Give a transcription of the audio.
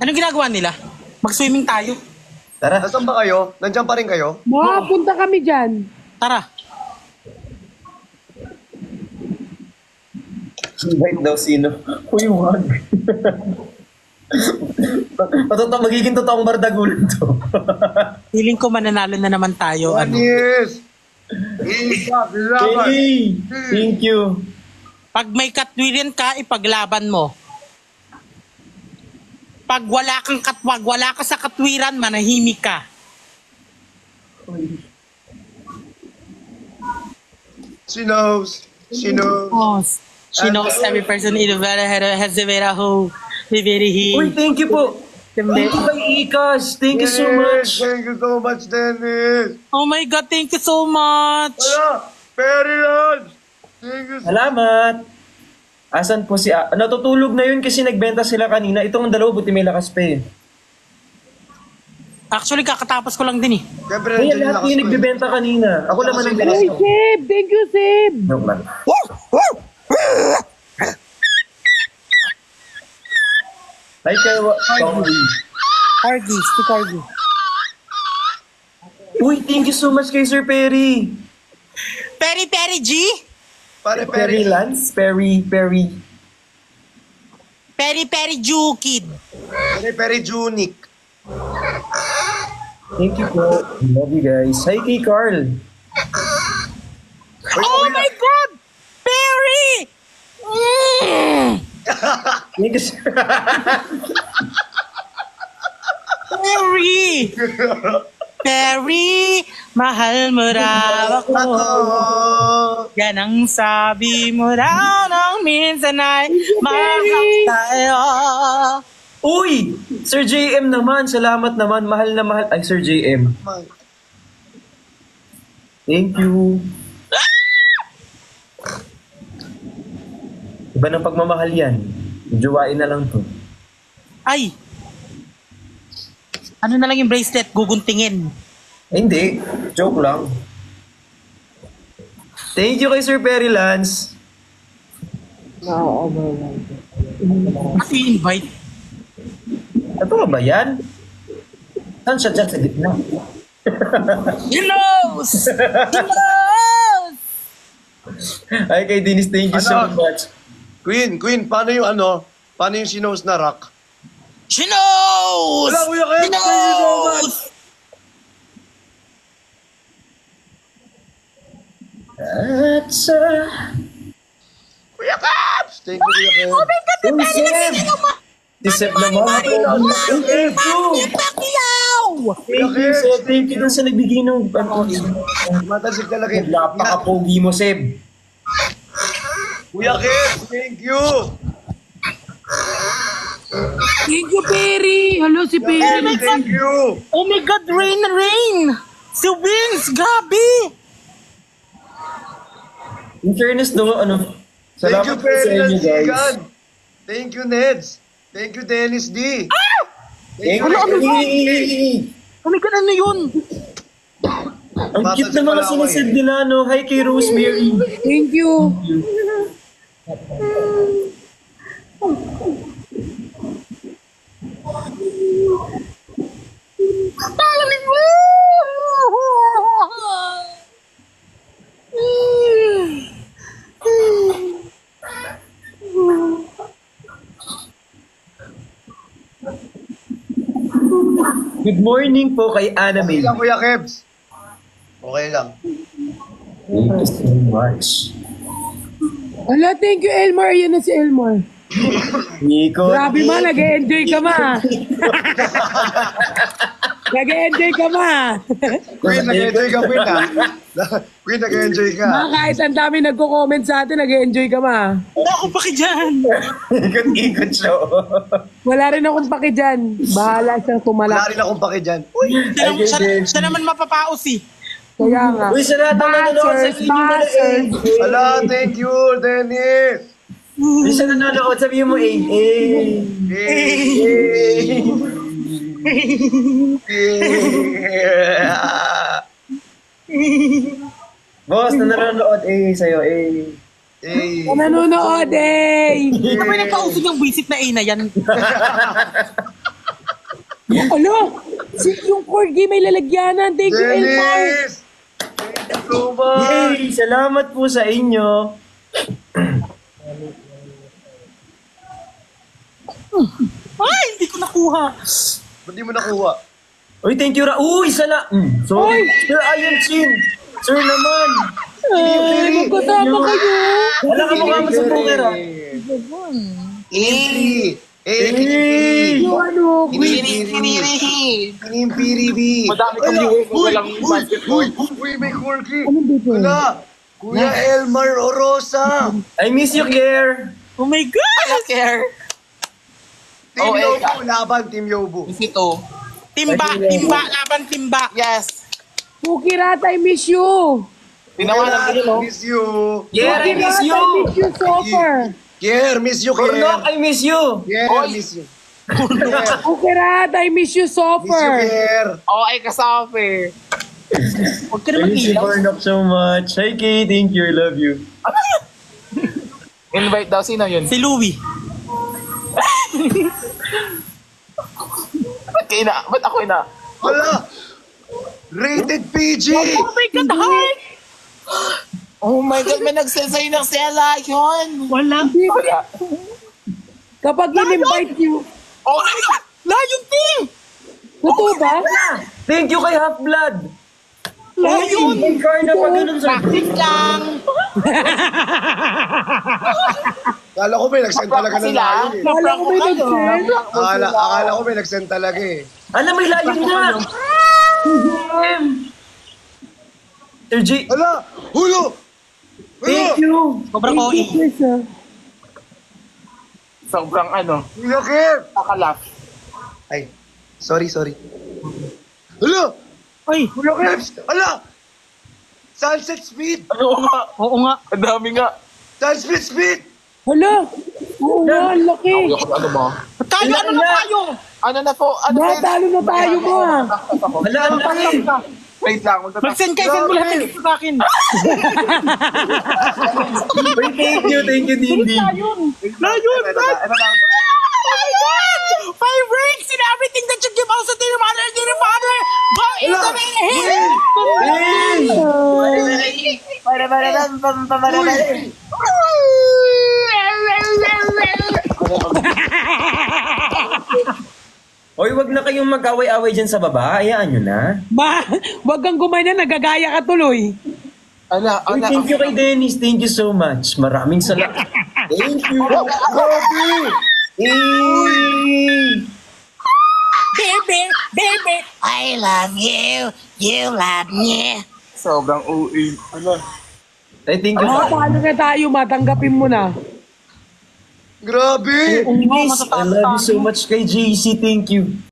Anong ginagawa nila? Mag-swimming tayo. Tara. Nasaan ba kayo? Nandiyan pa rin kayo? Punta kami dyan. Tara. Invite daw sino? Uy, wag. Magiging totoong bardagulan to. Feeling ko mananalo na naman tayo. Ano? Yes! Hey, thank you. Pag may katwiran ka, ipaglaban mo. Pag wala kang katwag, wala ka sa katwiran, manahimik ka. She knows. She knows. Oh, she knows every person in the world has a very who, very he. Uy, thank you po. Thank you kay Ikas. Thank you so much. Thank you so much, Dennis. Oh my God, thank you so much. Wala, very large. Thank you so Salamat. Asan po si... natutulog na yun kasi nagbenta sila kanina. Itong dalawa, buti may lakas pa eh. Actually, kakatapos ko lang din eh. Siyempre, Kaya nandiyan lahat yung yung nagbibenta kanina. Ako naman ang lakas Hey, ko. Sib! Thank you, Sib! Joke lang. Hi, Corgi. Corgi, si Corgi. Uy, thank you so much kay Sir Perry. Perry Perry G? Pare, Perry Lance? Perry. Perry Perry Ju Kid. Pere Junic. Thank you po. Love you guys. Hi kay Carl. Oh my God! Perry! Thank you, sir. Perry! Perry! Mahal mo raw ako. Yan ang sabi mo raw nang minsan ay mahal tayo. Uy! Sir JM naman. Salamat naman. Mahal na mahal. Ay, Sir JM. Thank you. Iba ng pagmamahal yan. Jowain na lang to. Ay! Ano na lang yung bracelet? Guguntingin. Hindi. Joke lang. Thank you kay Sir Perry Lance. At i-invite. Ito ba yan? Saan siya dyan sa gitna? He knows! He knows! Ay, kay Dennis, thank you so Ano? much. Queen, paano yung paano yung she knows na rock? She knows! Wala, Kuya Ken. She Thank you so knows! much. That's Kuya Caps! Thank you, Kuya Caps. Oh my God! Uy, Seb! Si Seb naman. Thank you. Pacquiao! Thank you, Seb. Thank you dun sa nagbigay ng... Matasig talaga. Napaka-pogi mo, Seb. Kuya Caps, thank you. Thank you, Perry! Hello, si Perry! Thank you. Oh my God! Rain! Si Wins! Gabi! In fairness, no, Thank you, salamat po sa inyo, guys. Perry. Thank you, Neds. Thank you, Dennis D. Thank you. Oh my God! Ano yun? Ang cute na mga sinasend nila, no? Hi kay Rosemary. Thank you! Good morning po kay Anna Okay May. lang, Kuya Kebs. Okay lang. Thank you so much. Ala, thank you, Elmar. Yan na si Elmar. Nico. Grabe ma, nag-e-enjoy ka ma. Nag-e-enjoy ka ma. Queen, nag-enjoy ka, Queen, ha? Queen, nag-enjoy ka. Ma, kahit ang dami nagko-comment sa atin, nag-e-enjoy ka ma. Wala akong paki dyan. Ikot-ikot siya. Wala rin akong paki dyan. Bahala siyang Wala tumalak. rin akong pake dyan. Siya naman mapapaos eh. Kaya nga. Uy, sa lahat ng nanonood sa inyo mo na Wala, thank you, Dennis. Uy, sa nanonood, sabihin mo eh. Boss, na nanonood sa'yo Nanonood eh. Ano ba nagkausap yung visit na A na yan? Ano? Yung corgi may lalagyanan. Thank you, Elmar. Dennis! Thank you so much! Yay! Salamat po sa inyo. Ay, hindi ko nakuha. Ba't di mo nakuha? Uy, thank you. Uy, sorry. Sir Ian Chin. Sir naman. Ay, magkasama kayo. Wala ka mukha mo sa poker, ah. Pinimpiri! Yung ano, Pinimpiri! Madami kang viewers kung walang basketball. Uy, may corky! ano dito? Wala! Kuya Elmar Orosa! I miss you, Claire. Oh my God! Care. Team Oh, Yobo, laban Team Yobo. Ito. Timba, laban timba. Yes. Pukirat, I miss you. Tinawanan ko yun, no? Miss you! Yeah, I miss Pukirat, you. I miss you so far. Kier, miss you, Cornock, Kier! I miss you. Kier, Oy. miss you! Kier, Pukirat, I miss you so miss you, far. Kier! Oo, ay kasabi. Huwag ka na I miss you, mag-ilaw. Cornock, so much. Hi, Kay. Thank you. I love you. Invite daw. Sino yun? Si Louie. Ba't ako ina? Wala! Rated PG! Oh my God, heart! Oh my God, may nagsasay ng Stella yun. Wala. Kapag in-invite you, Oh my God. Lion Team! totoo ba? Thank you kay Half-Blood. Lion! May car na pag ganun, sir. Practice lang. Akala ko may nag-send talaga ng Sila? layon eh. Kala ko may nag-send. Akala ko may nag-send talaga eh. Alam, may layon na. Sir J, Hala! Hulo! thank you. Sobrang Thank you, OA. Chris, ah. Sobrang Kuya Kier! nakalap. Ay, sorry. Hala! Ay, Kuya Kier! Hala! Sunset Speed! Oo nga. oo nga. Ang dami nga. Sunset Speed! Hala! Oo nga, ang laki. Ano mo? Tayo, ano na tayo? Ano na po? Ano Natalo na tayo mo, ah. Wala, ang laki. Wait lang. Mag-send kayo, send mo lahat ng gusto sa akin. Uy, thank you, Dindi. Lion! Lion! Ito na. Oh my God! 5 rings in everything that you give also to your mother, go into the hill! Hoy, wag na kayong mag-away-away dyan sa baba. Hayaan nyo na. Wag kang gumana, nagagaya ka tuloy. Uy, thank you kay Dennis. Thank you so much. Maraming salamat. Thank you. Grabe! Baby, I love you, you love me. Sobrang UI. Ano? I thank you. Paano na tayo, matanggapin mo na. Grabe! Dennis, I love you so much kay JC. Thank you.